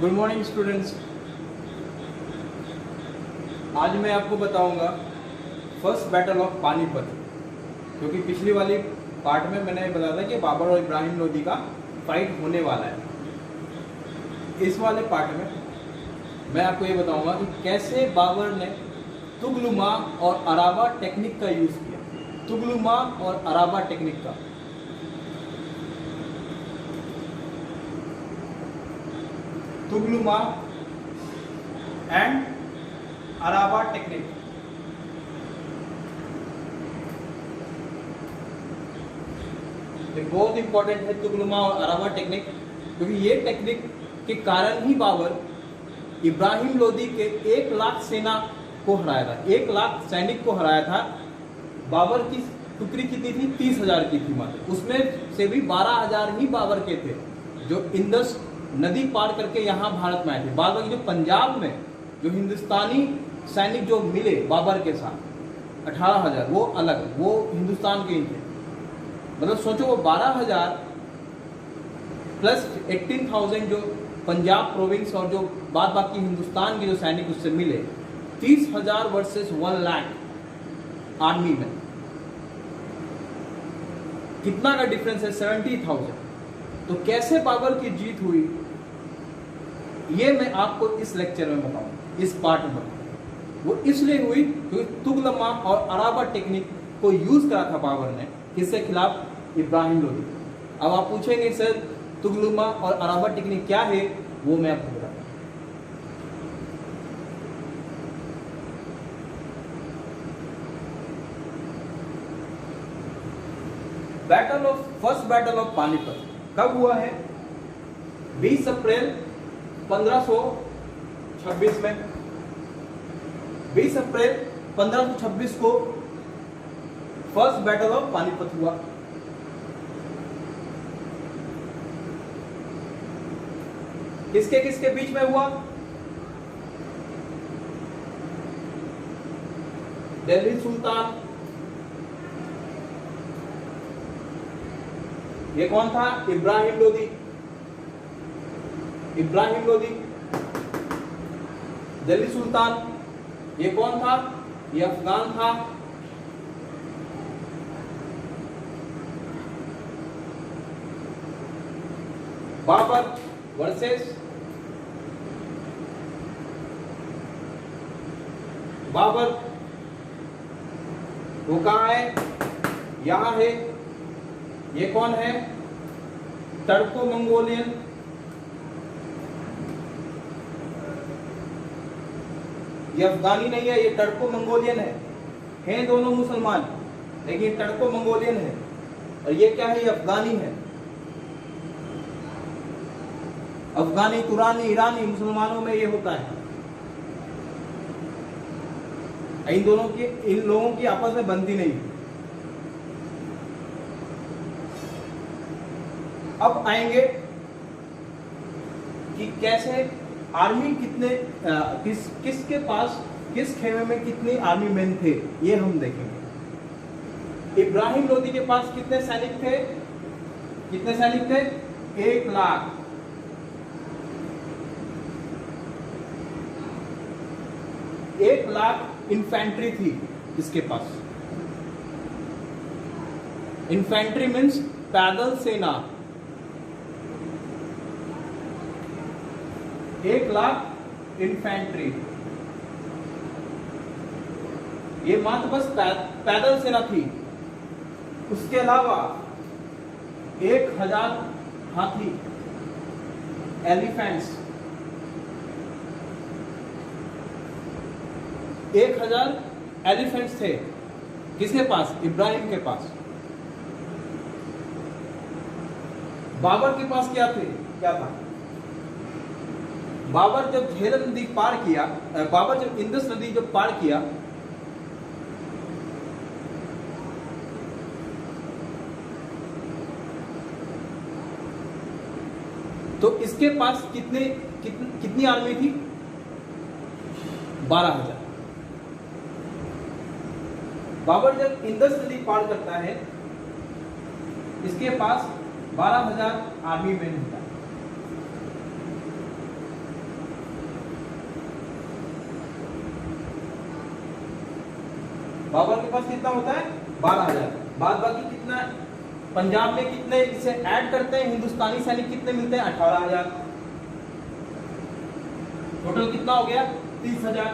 Good morning students. आज मैं आपको बताऊंगा फर्स्ट बैटल ऑफ पानीपत, क्योंकि पिछली वाली पार्ट में मैंने बताया था कि बाबर और इब्राहिम लोदी का फाइट होने वाला है। इस वाले पार्ट में मैं आपको ये बताऊंगा कि कैसे बाबर ने तुगलुमा और अराबा टेक्निक का यूज़ किया। तुगलुमा और अराबा टेक्निक का तुगलुमा एंड अराबा टेक्निक। ये बहुत इंपॉर्टेंट है तुगलुमा और अराबा टेक्निक, क्योंकि ये टेक्निक के कारण ही बाबर इब्राहिम लोदी के 1 लाख सेना को हराया था। 1 लाख सैनिक को हराया था। बाबर की टुकड़ी कितनी थी? 30,000 की थी मात्र। उसमें से भी 12,000 ही बाबर के थे, जो इंदस नदी पार करके यहाँ भारत में आए थे। बाद में जो पंजाब में जो हिंदुस्तानी सैनिक जो मिले बाबर के साथ 18,000, वो अलग, वो हिंदुस्तान के ही थे। मतलब सोचो, वो 12,000 प्लस 18,000 जो पंजाब प्रोविंस और जो बाद बाकी हिंदुस्तान के जो सैनिक उससे मिले, 30,000 वर्सेस 1 लाख आर्मी में कितना का डिफरेंस है? 70,000। तो कैसे बाबर की जीत हुई, ये मैं आपको इस लेक्चर में बताऊंगा, इस पार्ट में बताऊंगा। वो इसलिए हुई क्योंकि तुगलमा और अराबा टेक्निक को यूज करा था बाबर ने, किसके खिलाफ? इब्राहिम लोदी। अब आप पूछेंगे सर तुगलमा और अराबा टेक्निक क्या है? वो मैं आपको बताऊंगा। फर्स्ट बैटल ऑफ पानीपत कब हुआ है? 20 अप्रैल 1526 में। 20 अप्रैल 1526 को फर्स्ट बैटल ऑफ पानीपत हुआ। किसके किसके बीच में हुआ? दिल्ली सुल्तान, ये कौन था? इब्राहिम लोदी। इब्राहिम लोदी। दिल्ली सुल्तान, ये कौन था? ये अफगान था। बाबर वर्सेस बाबर, वो कहां है? यहां है। ये कौन है? टर्को मंगोलियन। ये अफगानी नहीं है, ये टर्को मंगोलियन है। हैं दोनों मुसलमान, लेकिन टर्को मंगोलियन है। और ये क्या है? ये अफगानी है। अफगानी, तुरानी, ईरानी, मुसलमानों में ये होता है। इन लोगों की आपस में बनती नहीं। अब आएंगे कि कैसे आर्मी कितने किसके पास, किस खेमे में कितने आर्मी मैन थे, ये हम देखेंगे। इब्राहिम लोदी के पास कितने सैनिक थे? कितने सैनिक थे? 1 लाख। 1 लाख इन्फेंट्री थी इसके पास। इन्फेंट्री मीन्स पैदल सेना। 1 लाख इन्फेंट्री, ये मात्र बस पैदल सेना थी। उसके अलावा 1,000 हाथी, एलिफेंट्स, 1,000 एलिफेंट्स थे। किसके पास? इब्राहिम के पास। बाबर के पास क्या था? बाबर जब झेलम नदी पार किया, बाबर जब इंदस नदी जब पार किया, तो इसके पास कितनी आर्मी थी? 12,000। बाबर जब इंदस नदी पार करता है, इसके पास 12,000 आर्मी मैन होता है। बाबर के पास कितना होता है 12,000। बाद बाकी कितना पंजाब में कितने इसे ऐड करते हैं हिंदुस्तानी सैनिक कितने मिलते हैं 18,000। टोटल कितना हो गया 30,000।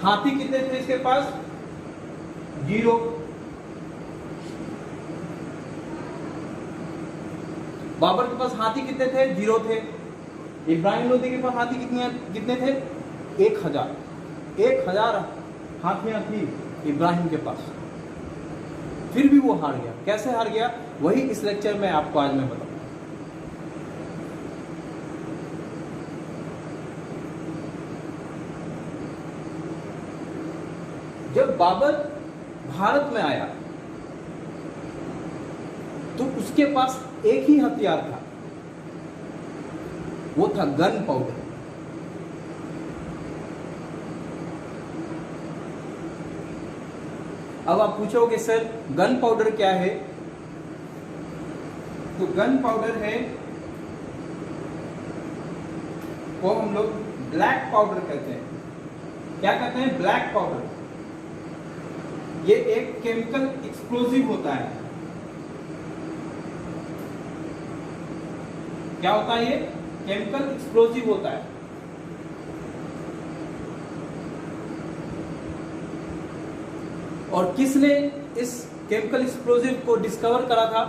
हाथी कितने थे इसके पास 0। बाबर के पास हाथी कितने थे 0 थे। इब्राहिम लोदी के पास हाथी कितने थे 1,000 हाथियां थी इब्राहिम के पास। फिर भी वो हार गया। कैसे हार गया वही इस लेक्चर में आपको आज मैं बताऊंगा। जब बाबर भारत में आया तो उसके पास एक ही हथियार था, वो था गन पाउडर। अब आप पूछोगे सर गन पाउडर क्या है, तो गन पाउडर है वो हम लोग ब्लैक पाउडर कहते हैं। क्या कहते हैं ब्लैक पाउडर। ये एक केमिकल एक्सप्लोजिव होता है। क्या होता है ये केमिकल एक्सप्लोजिव होता है। और किसने इस केमिकल एक्सप्लोजिव को डिस्कवर करा था,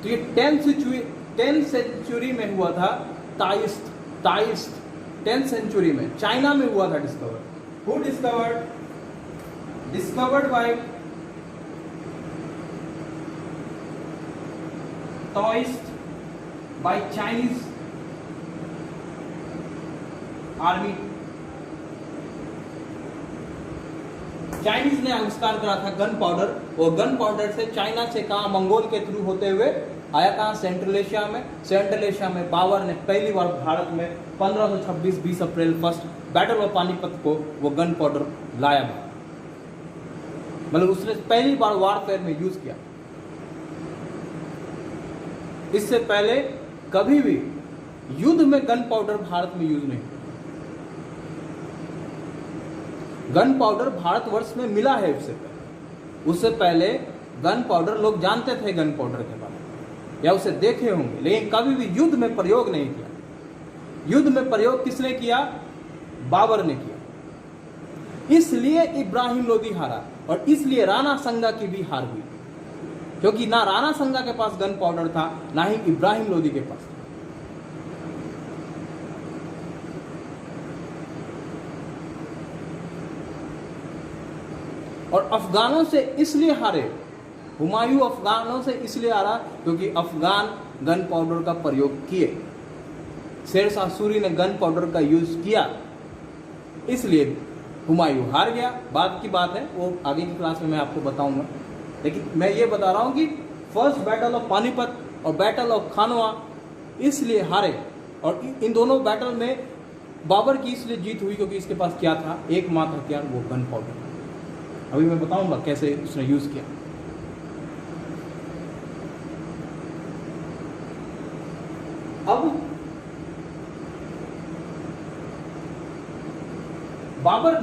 तो ये 10th सेंचुरी में हुआ था। ताइस्ट 10th सेंचुरी में चाइना में हुआ था discover. Who discovered by Taoist by Chinese army. Chinese ने आविष्कार करा था गन पाउडर। और गन पाउडर से चाइना से कहा मंगोल के थ्रू होते हुए आया कहा सेंट्रल एशिया में। सेंट्रल एशिया में बाबर ने पहली बार भारत में 1526 20 अप्रैल 1 बैटल ऑफ पानीपत को वो गन पाउडर लाया। मतलब उसने पहली बार वारफेयर में यूज किया। इससे पहले कभी भी युद्ध में गन पाउडर भारत में यूज नहीं। गन पाउडर भारतवर्ष में मिला है उससे पहले गन पाउडर लोग जानते थे गन पाउडर के बारे में या उसे देखे होंगे, लेकिन कभी भी युद्ध में प्रयोग नहीं किया। युद्ध में प्रयोग किसने किया बाबर ने किया। इसलिए इब्राहिम लोदी हारा और इसलिए राणा संगा की भी हार हुई, क्योंकि ना राणा संगा के पास गन पाउडर था ना ही इब्राहिम लोदी के पास। और अफगानों से इसलिए हारे, हुमायूं अफगानों से इसलिए हारा क्योंकि अफगान गन पाउडर का प्रयोग किए। शेरशाह सूरी ने गन पाउडर का यूज किया, इसलिए हुमायूं हार गया। बाद की बात है, वो आगे की क्लास में मैं आपको बताऊंगा। लेकिन मैं ये बता रहा हूं कि फर्स्ट बैटल ऑफ पानीपत और बैटल ऑफ खानवा इसलिए हारे। और इन दोनों बैटल में बाबर की इसलिए जीत हुई क्योंकि इसके पास क्या था एकमात्र हथियार, वो गन पाउडर। अभी मैं बताऊंगा कैसे उसने यूज किया। अब बाबर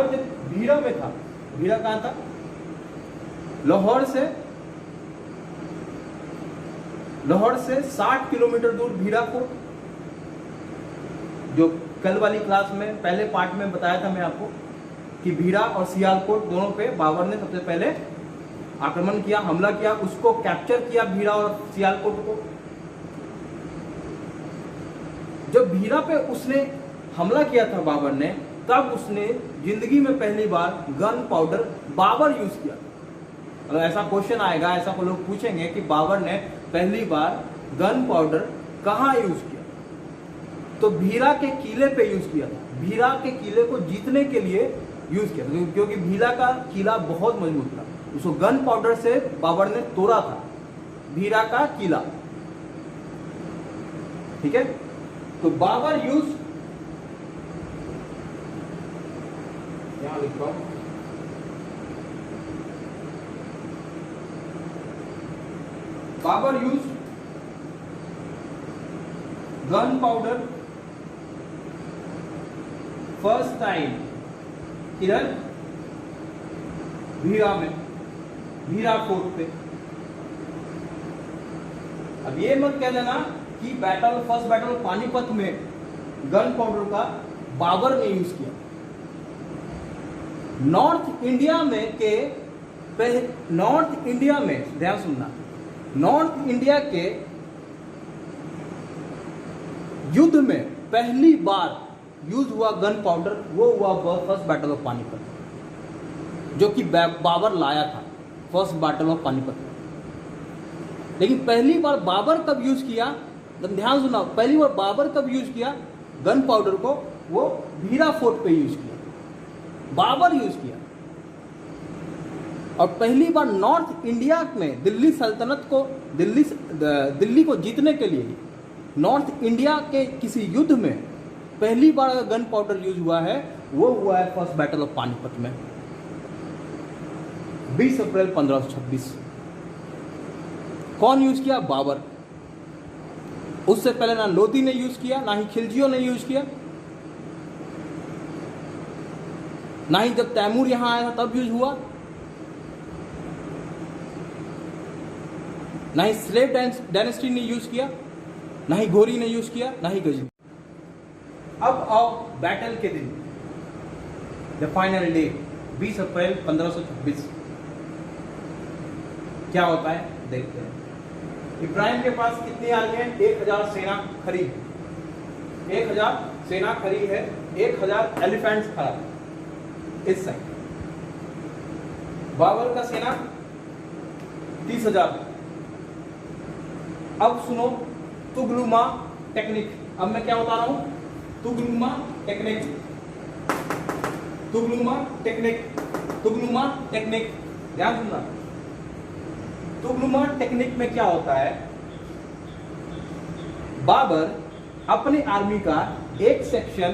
जब भीड़ा में था, भीड़ा कहां था लाहौर से 60 किलोमीटर दूर भीड़ा को, जो कल वाली क्लास में पहले पार्ट में बताया था मैं आपको कि भीड़ा और सियालकोट दोनों पे बाबर ने सबसे पहले आक्रमण किया, हमला किया, उसको कैप्चर किया भीड़ा और सियालकोट को। जब भीड़ा पे उसने हमला किया था बाबर ने, तब उसने जिंदगी में पहली बार गन पाउडर बाबर यूज किया। अगर ऐसा क्वेश्चन आएगा, ऐसा को लोग पूछेंगे कि बाबर ने पहली बार गन पाउडर कहां यूज किया, तो भीड़ा के किले पे यूज किया था। भीड़ा के किले को जीतने के लिए यूज किया था, क्योंकि भीड़ा का किला बहुत मजबूत था। उसको गन पाउडर से बाबर ने तोड़ा था भीड़ा का किला। ठीक है, तो बाबर यूज, यहां लिख रहा हूं, Babur use gunpowder first time इधर भीरा में, भीरा फोर्ट पे। अब ये मत कह देना कि फर्स्ट बैटल पानीपत में गन पाउडर का बाबर ने यूज किया। नॉर्थ इंडिया में ध्यान सुनना, नॉर्थ इंडिया के युद्ध में पहली बार यूज हुआ गन पाउडर, वो हुआ फर्स्ट बैटल ऑफ पानीपत, जो कि बाबर लाया था फर्स्ट बैटल ऑफ पानीपत। लेकिन पहली बार बाबर कब यूज किया, ध्यान सुना, पहली बार बाबर कब यूज किया गन पाउडर को, वो भीरा फोर्ट पे यूज किया, बाबर यूज किया। और पहली बार नॉर्थ इंडिया में दिल्ली सल्तनत को, दिल्ली को जीतने के लिए नॉर्थ इंडिया के किसी युद्ध में पहली बार अगर गन पाउडर यूज हुआ है, वो हुआ है फर्स्ट बैटल ऑफ पानीपत में 20 अप्रैल 1526। कौन यूज किया? बाबर। उससे पहले ना लोदी ने यूज किया, ना ही खिलजियों ने यूज किया, ना ही जब तैमूर यहां आया था तब यूज हुआ, ना ही स्लेव डायनेस्टी ने यूज किया, ना ही घोरी ने यूज किया, ना ही गजनी। अब आओ बैटल के दिन, द फाइनल डे 20 अप्रैल 1526। क्या होता है देखते हैं। इब्राहिम के पास कितनी आर्मी है? 1000 सेना खड़ी, 1000 सेना खड़ी है, 1000 एलिफेंट्स खड़ा इस साइड। बाबर का सेना 30,000। अब सुनो तुगलुमा टेक्निक। अब मैं क्या बता रहा हूं? तुगलुमा टेक्निक, तुगलुमा टेक्निक, तुगलुमा टेक्निक। ध्यान सुनना, तुगलुमा टेक्निक में क्या होता है? बाबर अपनी आर्मी का एक सेक्शन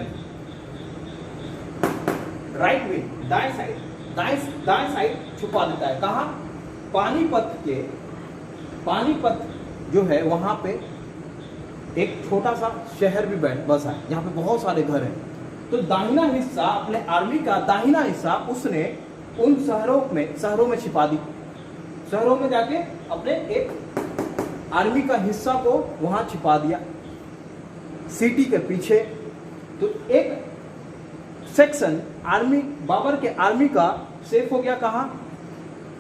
राइट विंग, दाएं साइड छुपा देता है। कहां? पानीपत जो है वहां पे एक छोटा सा शहर भी बसा है, जहां पे बहुत सारे घर हैं। तो दाहिना हिस्सा, अपने आर्मी का दाहिना हिस्सा उसने उन शहरों में छिपा दी। शहरों में जाके अपने एक आर्मी का हिस्सा को वहां छिपा दिया, सिटी के पीछे। तो एक सेक्शन आर्मी, बाबर के आर्मी का सेफ हो गया। कहां?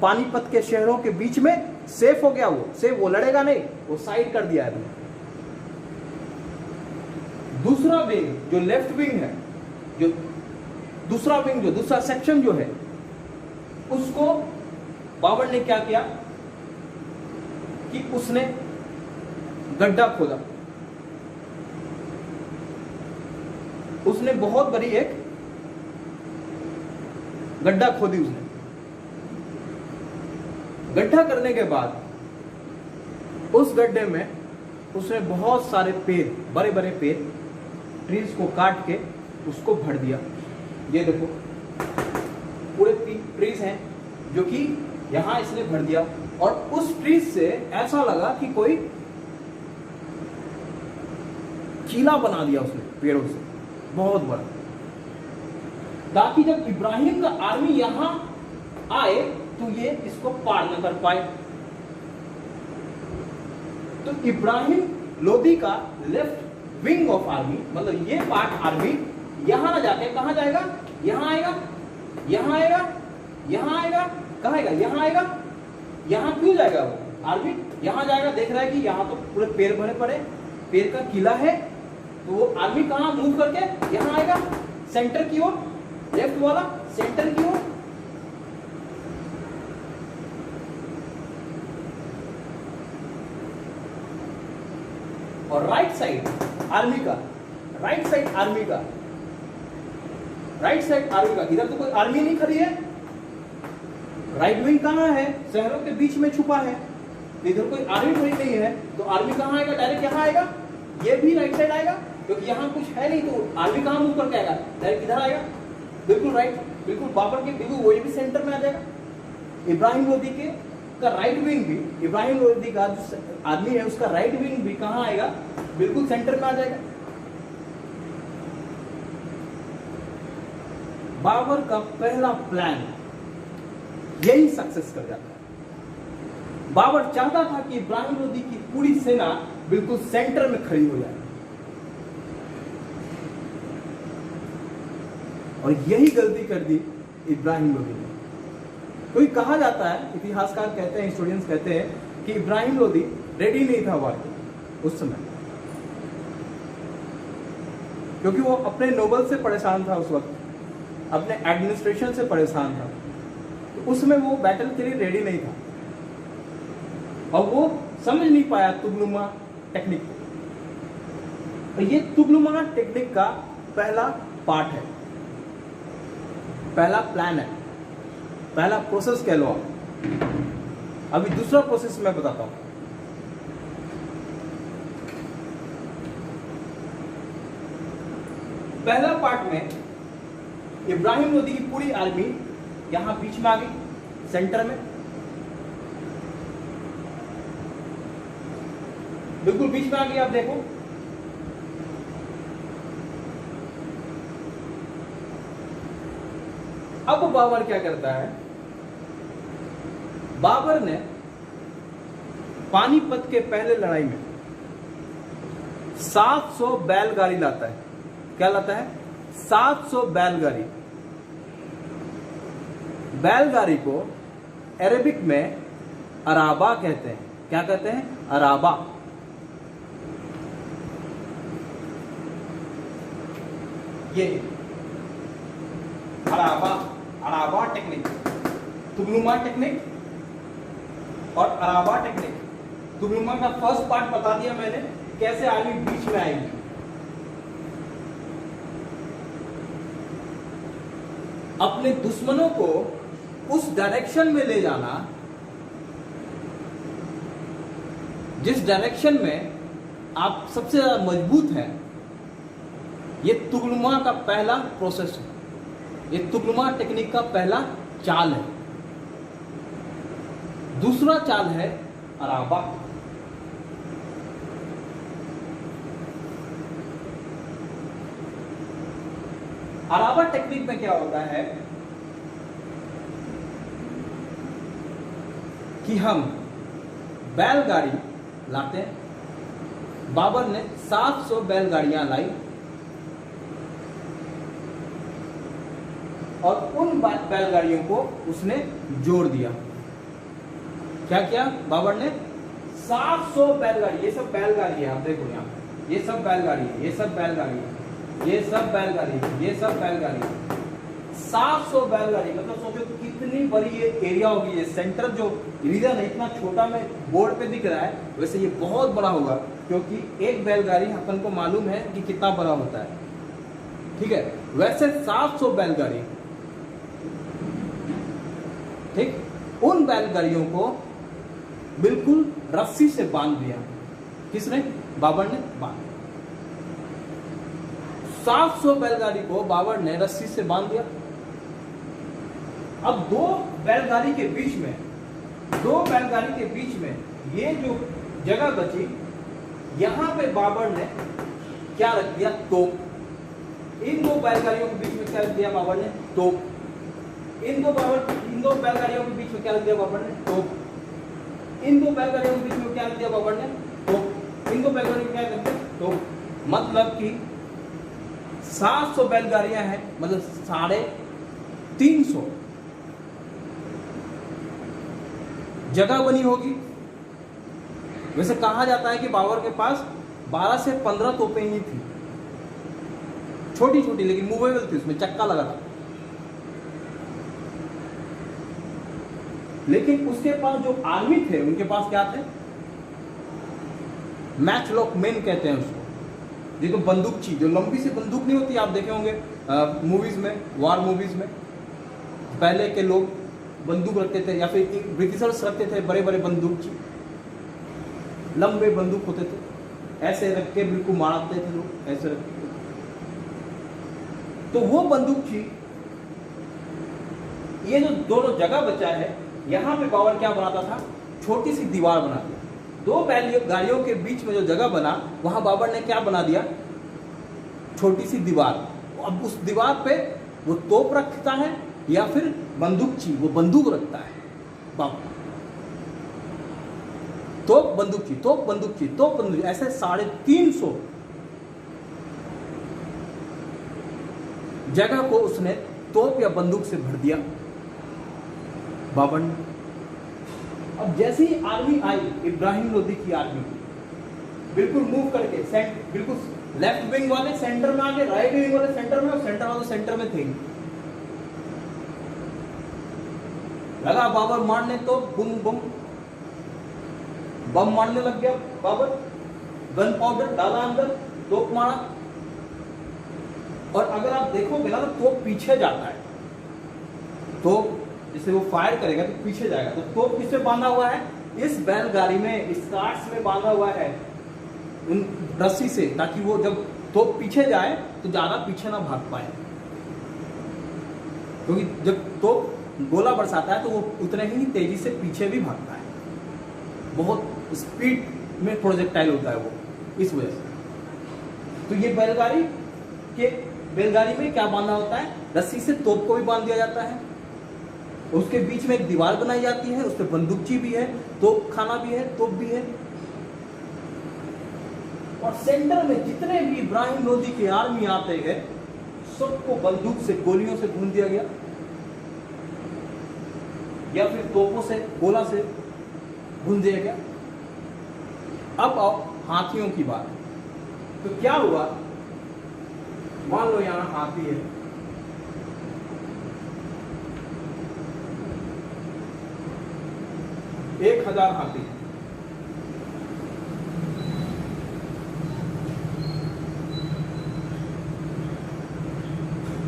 पानीपत के शहरों के बीच में सेफ हो गया। वो लड़ेगा नहीं, वो साइड कर दिया है। दूसरा विंग जो लेफ्ट विंग है, जो दूसरा सेक्शन जो है, उसको बाबर ने क्या किया कि उसने गड्ढा खोदा। उसने बहुत बड़ी एक गड्ढा खोदी। उसने गड्ढा करने के बाद उस गड्ढे में उसने बहुत सारे पेड़, बड़े बड़े पेड़, ट्रीज को काट के उसको भर दिया। ये देखो पूरे 3 ट्रीज हैं जो कि यहां इसने भर दिया। और उस ट्रीज से ऐसा लगा कि कोई किला बना दिया उसने पेड़ों से, बहुत बड़ा, ताकि जब इब्राहिम का आर्मी यहां आए तो ये इसको पार न कर पाए। तो इब्राहिम लोदी का लेफ्ट विंग ऑफ आर्मी, मतलब ये पार्ट आर्मी यहां ना जाके कहां जाएगा? यहां आएगा, यहां आएगा, यहां आएगा, कहां आएगा? यहां आएगा। यहां क्यों जाएगा? वो आर्मी यहां जाएगा, देख रहा है कि यहां तो पूरे पेड़ भरे पड़े, पेड़ का किला है। तो वो आर्मी कहां मूव करके? यहां आएगा, सेंटर की ओर, लेफ्ट वाला सेंटर की ओर। और राइट साइड आर्मी का, राइट साइड आर्मी का, राइट साइड आर्मी का, इधर तो कोई आर्मी नहीं खड़ी है। राइट विंग कहां है? शहरों के बीच में छुपा है। इधर कोई आर्मी खड़ी नहीं है, तो आर्मी कहां आएगा? डायरेक्ट यहां आएगा। ये भी राइट साइड आएगा, क्योंकि यहां कुछ है नहीं, तो आर्मी कहां मूव करके आएगा? डायरेक्ट इधर आएगा, बिल्कुल राइट, बिल्कुल बाबर के बिल्कुल वो भी सेंटर में आ जाएगा। इब्राहिम लोदी के का राइट विंग भी, इब्राहिम लोदी का जो आदमी है उसका राइट विंग भी कहां आएगा? बिल्कुल सेंटर में आ जाएगा। बाबर का पहला प्लान यही सक्सेस कर जाता है। बाबर चाहता था कि इब्राहिम लोदी की पूरी सेना बिल्कुल सेंटर में खड़ी हो जाए, और यही गलती कर दी इब्राहिम लोदी ने। कोई कहा जाता है, इतिहासकार कहते हैं, स्टूडेंट्स कहते हैं कि इब्राहिम लोदी रेडी नहीं था वार के उस समय, क्योंकि वो अपने नोबल से परेशान था उस वक्त, अपने एडमिनिस्ट्रेशन से परेशान था, तो उसमें वो बैटल के लिए रेडी नहीं था, और वो समझ नहीं पाया तुगलुमा टेक्निक को। और ये तुगलुमा टेक्निक का पहला पार्ट है, पहला प्लान है, पहला प्रोसेस कह लो आप। अभी दूसरा प्रोसेस मैं बताता हूं। पहला पार्ट में इब्राहिम लोदी की पूरी आर्मी यहां बीच में आ गई, सेंटर में, बिल्कुल बीच में आ गई। आप देखो, अब बाबर क्या करता है, बाबर ने पानीपत के पहले लड़ाई में 700 बैलगाड़ी लाता है। क्या लाता है? 700 बैलगाड़ी। बैलगाड़ी को अरेबिक में अराबा कहते हैं। क्या कहते हैं? अराबा। ये अराबा, अराबा टेक्निक, तुगलुमा टेक्निक और अराबा टेक्निक। तुगलुमा का फर्स्ट पार्ट बता दिया मैंने, कैसे आर्मी बीच में आएगी। अपने दुश्मनों को उस डायरेक्शन में ले जाना जिस डायरेक्शन में आप सबसे ज्यादा मजबूत हैं, ये तुगलुमा का पहला प्रोसेस है, ये तुगलुमा टेक्निक का पहला चाल है। दूसरा चाल है अराबा। अराबा टेक्निक में क्या होता है कि हम बैलगाड़ी लाते हैं। बाबर ने 700 बैलगाड़ियां लाई और उन बैलगाड़ियों को उसने जोड़ दिया। क्या किया बाबर ने? 700 बैलगाड़ी, ये सब बैलगाड़ी है, आप देखो यहाँ, ये सब बैलगाड़ी है, ये सब बैलगाड़ी है, ये सब बैलगाड़ी है, ये सब बैलगाड़ी है। 700 बैलगाड़ी, मतलब सोचो कितनी बड़ी ये एरिया होगी। ये सेंटर जो रीजन है इतना छोटा में बोर्ड पे दिख रहा है, वैसे ये बहुत बड़ा होगा, क्योंकि एक बैलगाड़ी अपन को मालूम है कि कितना बड़ा होता है। ठीक है, वैसे 700 बैलगाड़ी, ठीक, उन बैलगाड़ियों को बिल्कुल रस्सी से बांध दिया। किसने? बाबर ने बांध। 700 बैलगाड़ी को बाबर ने रस्सी से बांध दिया। अब दो बैलगाड़ी के बीच में ये जो जगह बची, यहां पे बाबर ने क्या रख दिया? तोप। इन दो बैलगाड़ियों के बीच में क्या रख दिया बाबर ने? तोप। इन दो बैलगाड़ियों के बीच में क्या रख दिया बाबर ने? तोप। इन दो बैलगाड़ियों के बीच में क्या रख दिया बाबर ने? तोप। इन दो बैलगाड़ियों में क्या रख दिया? तोप। मतलब कि 700 बैलगाड़ियां हैं, मतलब 350 जगह बनी होगी। वैसे कहा जाता है कि बाबर के पास 12 से 15 तोपें ही थी, छोटी छोटी, लेकिन मूवेबल थी, उसमें चक्का लगा था। लेकिन उसके पास जो आर्मी थे, उनके पास क्या थे? मैच लॉक मैन कहते हैं उसको। ये तो बंदूकची, जो लंबी सी बंदूक नहीं होती, आप देखे होंगे मूवीज में, वार मूवीज में पहले के लोग बंदूक रखते थे, या फिर ब्रिटिशर्स रखते थे बड़े बड़े बंदूकची, लंबे बंदूक होते थे, ऐसे रख के बिल्कुल मारते थे लोग, ऐसे रख के। तो वो बंदूकची, ये जो दोनों जगह बचा है, यहां पे बाबर क्या बनाता था? छोटी सी दीवार बना दिया। दो बैलगाड़ियों के बीच में जो जगह बना, वहां बाबर ने क्या बना दिया? छोटी सी दीवार। अब उस दीवार पे वो तोप रखता है या फिर बंदूकची वो बंदूक रखता है। बाबर तोप बंदूकची, तोप बंदूकची, तोप बंदूक, ऐसे 350 जगह को उसने तोप या बंदूक से भर दिया बाबर ने। अब जैसे ही आर्मी आई, इब्राहिम लोदी की आर्मी बिल्कुल मूव करके बिल्कुल लेफ्ट विंग वाले सेंटर में आ गए, राइट विंग वाले सेंटर में, और सेंटर वाले सेंटर में थे। लगा बाबर मारने, तो बुम बुम बम मारने लग गया बाबर, गन पाउडर डाला अंदर, तोप मारा। और अगर आप देखोगे ना तो तोप पीछे जाता है, तोप जिसे वो फायर करेगा तो पीछे जाएगा। तो तोप किससे बांधा हुआ है? इस बैलगाड़ी में, इस कार्ड्स में बांधा हुआ है उन रस्सी से, ताकि वो जब तोप पीछे जाए तो ज्यादा पीछे ना भाग पाए, क्योंकि जब तोप गोला बरसाता है तो वो उतने ही तेजी से पीछे भी भागता है, बहुत स्पीड में प्रोजेक्टाइल होता है वो, इस वजह से। तो ये बैलगाड़ी में क्या बांधा होता है? रस्सी से तोप को भी बांध दिया जाता है, उसके बीच में एक दीवार बनाई जाती है, उस पर बंदूकची भी है, तोप खाना भी है, तोप भी है, और सेंटर में जितने भी इब्राहिम लोदी के आर्मी आते गए सबको बंदूक से, गोलियों से भून दिया गया, या फिर तोपों से, गोला से भून दिया गया। अब आओ हाथियों की बात। तो क्या हुआ, मान लो यहां हाथी है, एक 1000 हाथी।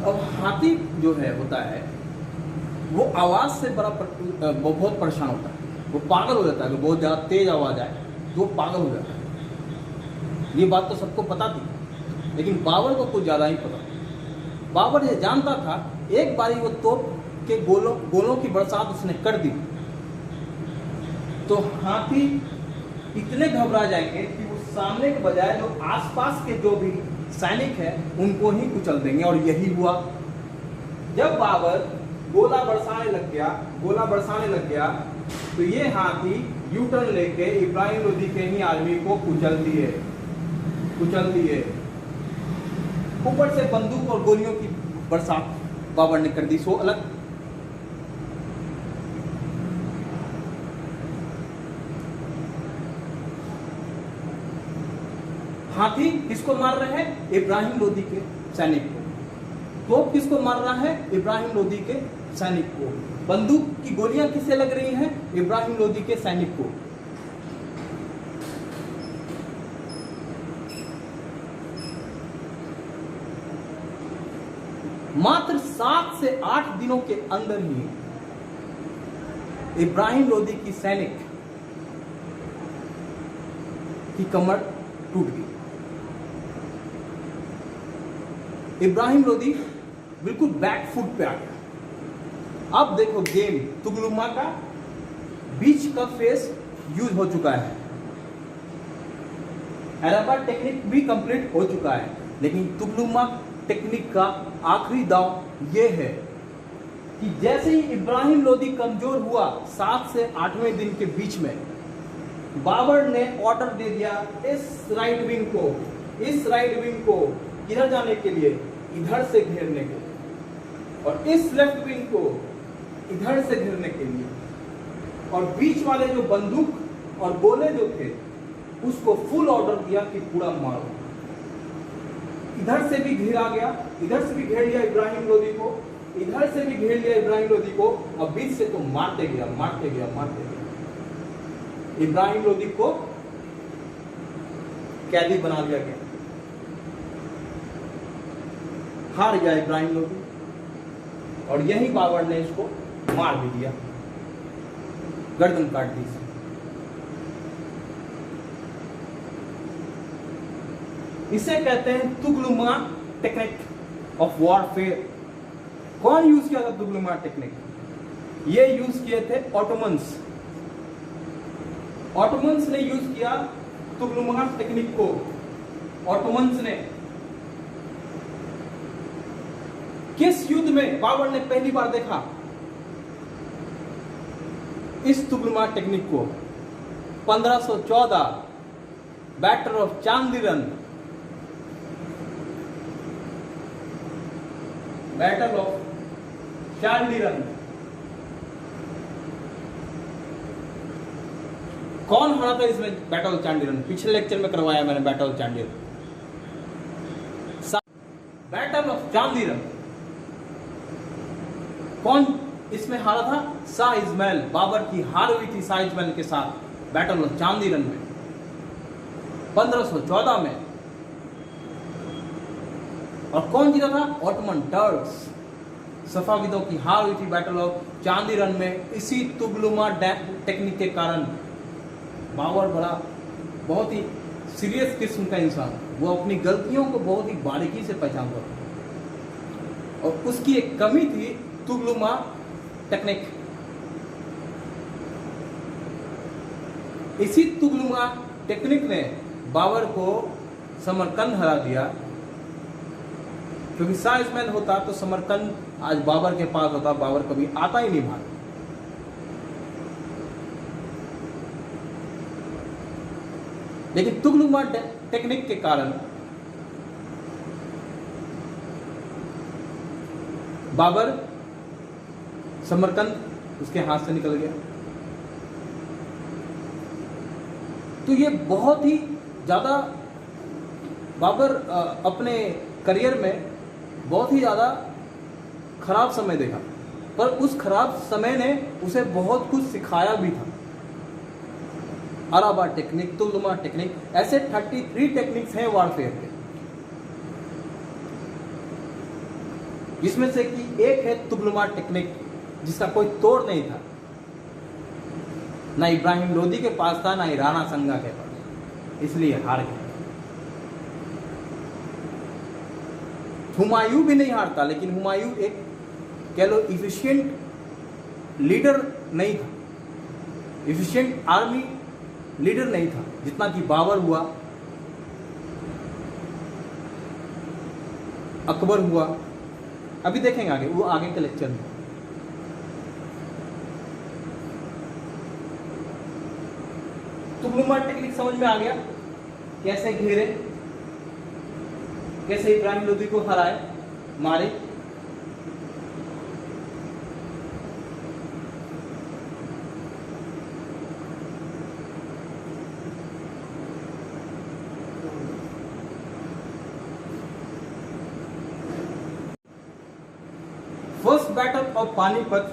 अब हाथी जो है होता है वो आवाज से बहुत परेशान होता है, वो पागल हो जाता है। अगर बहुत ज्यादा तेज आवाज आए तो वो पागल हो जाता है। ये बात तो सबको पता थी, लेकिन बाबर को कुछ ज्यादा ही पता। बाबर ये जानता था, एक बारी वो तोप के गोलों की बरसात उसने कर दी तो हाथी इतने घबरा जाएंगे कि वो सामने के बजाय जो आसपास के जो भी सैनिक है उनको ही कुचल देंगे। और यही हुआ। जब बाबर गोला बरसाने लग गया तो ये हाथी यू टर्न लेके इब्राहिम लोदी के ही आर्मी को कुचल दिए। ऊपर से बंदूक और गोलियों की बरसात बाबर ने कर दी। सो अलग हाथी किसको मार रहे हैं? इब्राहिम लोदी के सैनिक को। तोप किसको मार रहा है? इब्राहिम लोदी के सैनिक को। बंदूक की गोलियां किसे लग रही हैं? इब्राहिम लोदी के सैनिक को। मात्र 7 से 8 दिनों के अंदर ही इब्राहिम लोदी की सैनिक की कमर टूट गई। इब्राहिम लोदी बिल्कुल बैक फुट पे आ गया। अब देखो गेम तुगलुमा का बीच का फेस यूज हो चुका है, अरबा टेक्निक भी कंप्लीट हो चुका है, लेकिन तुगलुमा टेक्निक का आखिरी दाव यह है कि जैसे ही इब्राहिम लोदी कमजोर हुआ 7 से 8वें दिन के बीच में, बाबर ने ऑर्डर दे दिया इस राइट विंग को इधर जाने के लिए, इधर से घेरने के लिए, और इस लेफ्ट विंग को इधर से घेरने के लिए, और बीच वाले जो बंदूक और गोले जो थे उसको फुल ऑर्डर दिया कि पूरा मारो। इधर से भी घेरा गया, इधर से भी घेर लिया इब्राहिम लोदी को, इधर से भी घेर लिया इब्राहिम लोदी को, और बीच से तो मारते गया। इब्राहिम लोदी को कैदी बना दिया गया। हार गया इब्राहिम लोदी, और यही बाबर ने इसको मार भी दिया, गर्दन काट दी। इसे कहते हैं तुगलुमा टेक्निक ऑफ वॉरफेयर। कौन यूज किया था तुगलुमा टेक्निक? ये यूज किए थे ऑटोमन्स ने यूज किया तुगलुमा टेक्निक को। ऑटोमन्स ने किस युद्ध में बाबर ने पहली बार देखा इस तुगलमा टेक्निक को? 1514 बैटल ऑफ चांदीरन, बैटल ऑफ चांदीरन। कौन हरा था इसमें बैटल ऑफ चांदीरन? पिछले लेक्चर में करवाया मैंने बैटल ऑफ चांदीरन। बैटल ऑफ चांदीरन कौन इसमें हारा था? शाह इस्माइल, बाबर की हार हुई थी शाह इस्माइल के साथ बैटल ऑफ चांदीरन में 1514 में। और कौन जीता था? Ottoman Turks. सफाविदों की हार हुई थी बैटल ऑफ चांदीरन में इसी तुगलमा टेक्निक के कारण। बाबर बड़ा बहुत ही सीरियस किस्म का इंसान, वो अपनी गलतियों को बहुत ही बारीकी से पहचानता था और उसकी एक कमी थी तुगलमा टेक्निक। इसी तुगलमा टेक्निक ने बाबर को समरकंद हरा दिया, क्योंकि शाह इस्माइल होता तो समरकंद आज बाबर के पास होता, बाबर कभी आता ही नहीं भाग। लेकिन तुगलमा टेक्निक के कारण बाबर समरकंद उसके हाथ से निकल गया। तो ये बहुत ही ज्यादा बाबर अपने करियर में बहुत ही ज्यादा खराब समय देखा, पर उस खराब समय ने उसे बहुत कुछ सिखाया भी था। अराबा टेक्निक, तुगलमा टेक्निक, ऐसे 33 टेक्निक्स हैं वॉरफेयर के, जिसमें से कि एक है तुगलमा टेक्निक जिसका कोई तोड़ नहीं था। ना इब्राहिम लोदी के पास था, ना ही राणा संगा के पास, इसलिए हार गया। हुमायूं भी नहीं हारता, लेकिन हुमायूं एक कह लो इफिशिएंट लीडर नहीं था, इफिशिएंट आर्मी लीडर नहीं था जितना कि बाबर हुआ, अकबर हुआ। अभी देखेंगे आगे, वो आगे के लेक्चर में। तुगलमा टेक्निक समझ में आ गया, कैसे घेरे, कैसे इब्राहिम लोदी को हराए, मारे। फर्स्ट बैटल ऑफ पानीपत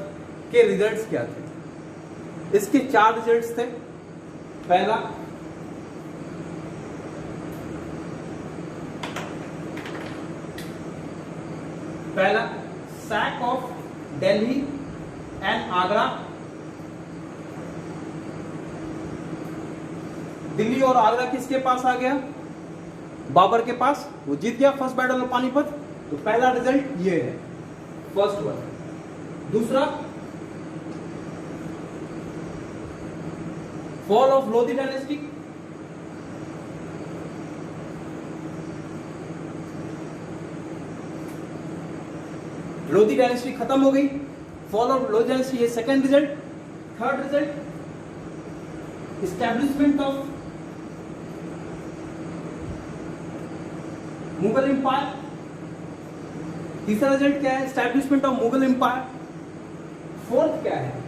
के रिजल्ट्स क्या थे? इसके 4 रिजल्ट्स थे। पहला sack of Delhi and Agra. Delhi और आगरा किसके पास आ गया? बाबर के पास। वो जीत गया फर्स्ट बैटल ऑफ पानीपत। तो पहला रिजल्ट ये है, फर्स्ट वन। दूसरा, fall of Lodi dynasty. Lodi dynasty खत्म हो गई, फॉल ऑफ लोधी डायनेस्टी, ये second result. Third result, establishment of Mughal empire. तीसरा रिजल्ट क्या है? Establishment of Mughal empire. Fourth क्या है?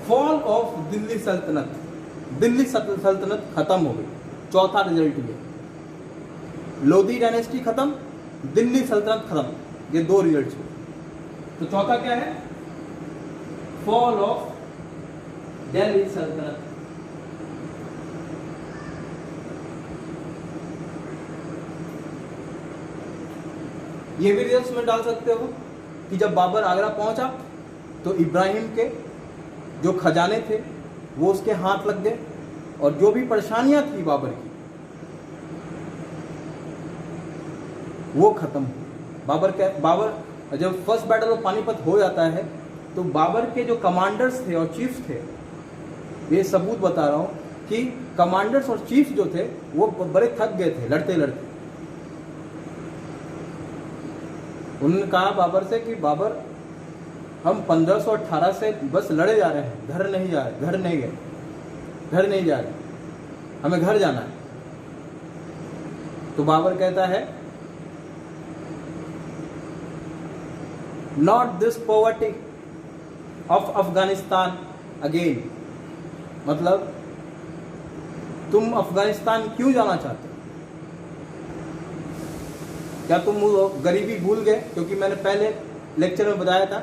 फॉल ऑफ दिल्ली सल्तनत। दिल्ली सल्तनत खत्म हो गई। चौथा रिजल्ट ये, लोधी डायनेस्टी खत्म, दिल्ली सल्तनत खत्म। ये 2 रिजल्ट हुए। तो चौथा क्या है? फॉल ऑफ दिल्ली सल्तनत। ये भी रिजल्ट्स में डाल सकते हो कि जब बाबर आगरा पहुंचा तो इब्राहिम के जो खजाने थे वो उसके हाथ लग गए, और जो भी परेशानियां थी बाबर की वो खत्म हुई। बाबर जब फर्स्ट बैटल ऑफ पानीपत हो जाता है तो बाबर के जो कमांडर्स थे और चीफ्स थे, ये सबूत बता रहा हूं कि कमांडर्स और चीफ जो थे वो बड़े थक गए थे लड़ते लड़ते। उन्होंने कहा बाबर से कि बाबर, हम 1518 से बस लड़े जा रहे हैं, घर नहीं जा रहे, घर नहीं गए, घर नहीं जा रहे, हमें घर जाना है। तो बाबर कहता है, not this poverty of Afghanistan again, मतलब तुम अफगानिस्तान क्यों जाना चाहते हो? क्या तुम वो गरीबी भूल गए? क्योंकि मैंने पहले लेक्चर में बताया था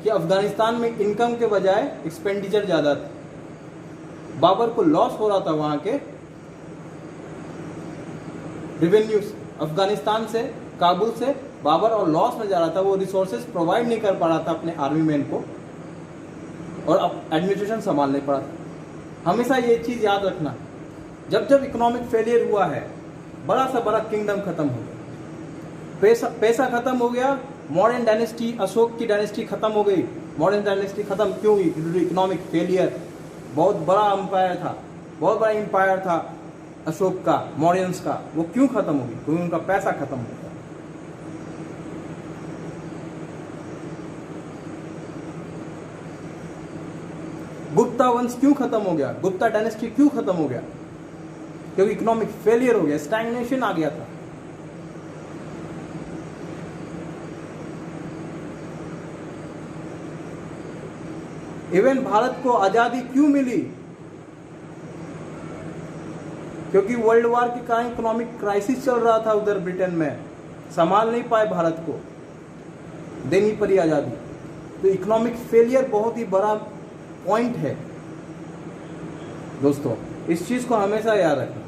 कि अफगानिस्तान में इनकम के बजाय एक्सपेंडिचर ज़्यादा था। बाबर को लॉस हो रहा था वहाँ के रेवेन्यू अफगानिस्तान से, काबुल से बाबर और लॉस में जा रहा था। वो रिसोर्सेज प्रोवाइड नहीं कर पा रहा था अपने आर्मी मैन को और अब एडमिनिस्ट्रेशन संभाल नहीं पा रहा था। हमेशा ये चीज़ याद रखना, जब जब इकोनॉमिक फेलियर हुआ है, बड़ा सा बड़ा किंगडम खत्म हो गया, पैसा खत्म हो गया, मॉडर्न डायनेस्टी, अशोक की डायनेस्टी खत्म हो गई। मॉडर्न डायनेस्टी खत्म क्यों हुई? Economic failure. बहुत बड़ा एम्पायर था, बहुत बड़ा एम्पायर था अशोक का, मौर्यंस का, वो क्यों खत्म हो गई? क्योंकि उनका पैसा खत्म हो गया। गुप्ता वंश क्यों खत्म हो गया? गुप्ता डायनेस्टी क्यों खत्म हो गया? क्योंकि इकोनॉमिक फेलियर हो गया, स्टैग्नेशन आ गया था। इवन भारत को आजादी क्यों मिली? क्योंकि वर्ल्ड वॉर के कारण इकोनॉमिक क्राइसिस चल रहा था उधर ब्रिटेन में, संभाल नहीं पाए भारत को, देनी पड़ी आजादी। तो इकोनॉमिक फेलियर बहुत ही बड़ा पॉइंट है दोस्तों, इस चीज को हमेशा याद रखना।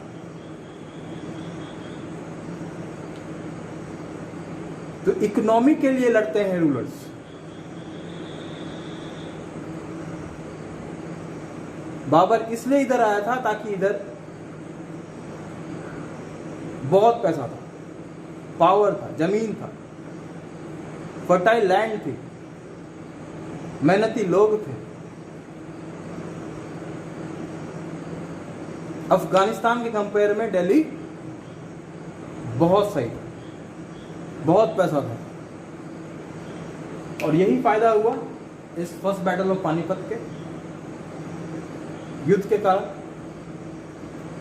तो इकोनॉमी के लिए लड़ते हैं रूलर्स। बाबर इसलिए इधर आया था ताकि इधर बहुत पैसा था, पावर था, जमीन था, फर्टाइल लैंड थी, मेहनती लोग थे। अफगानिस्तान के कंपेयर में दिल्ली बहुत सही था, बहुत पैसा था। और यही फायदा हुआ इस फर्स्ट बैटल ऑफ पानीपत के युद्ध के कारण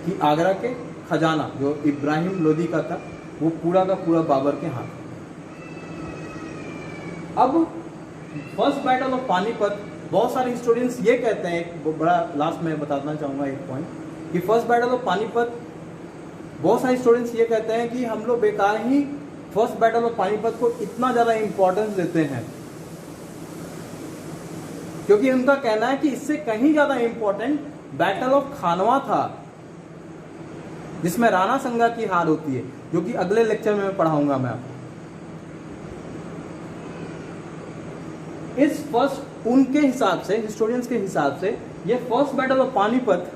कि आगरा के खजाना जो इब्राहिम लोदी का था वो पूरा का पूरा बाबर के हाथ। अब फर्स्ट बैटल ऑफ पानीपत, बहुत सारे हिस्टोरियंस ये कहते हैं, एक बड़ा लास्ट में बताना चाहूंगा एक पॉइंट, कि फर्स्ट बैटल ऑफ पानीपत, बहुत सारे हिस्टोरियंस ये कहते हैं कि हम लोग बेकार ही फर्स्ट बैटल ऑफ पानीपत को इतना ज़्यादा इंपॉर्टेंस देते हैं, क्योंकि उनका कहना है कि इससे कहीं ज़्यादा इंपॉर्टेंट बैटल ऑफ खानवा था, जिसमें राणा संगा की हार होती है, जो कि अगले लेक्चर में पढ़ाऊंगा मैं आपको। इस फर्स्ट, उनके हिसाब से, हिस्टोरियंस के हिसाब से, ये फर्स्ट बैटल ऑफ पानीपत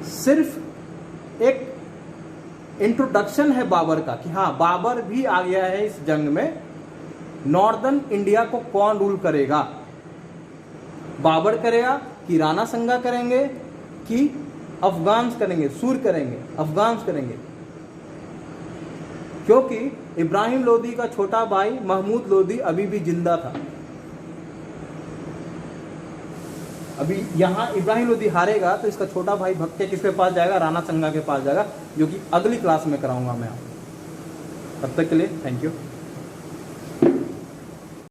सिर्फ एक इंट्रोडक्शन है बाबर का, कि हाँ बाबर भी आ गया है इस जंग में। नॉर्दर्न इंडिया को कौन रूल करेगा? बाबर करेगा कि राणा संगा करेंगे कि अफगान्स करेंगे, सूर करेंगे, अफगान्स करेंगे? क्योंकि इब्राहिम लोदी का छोटा भाई महमूद लोदी अभी भी जिंदा था। अभी यहाँ इब्राहिम लोदी हारेगा तो इसका छोटा भाई भग के किसके पास जाएगा? राणा संगा के पास जाएगा, जो कि अगली क्लास में कराऊंगा मैं आपको। तब तक के लिए थैंक यू।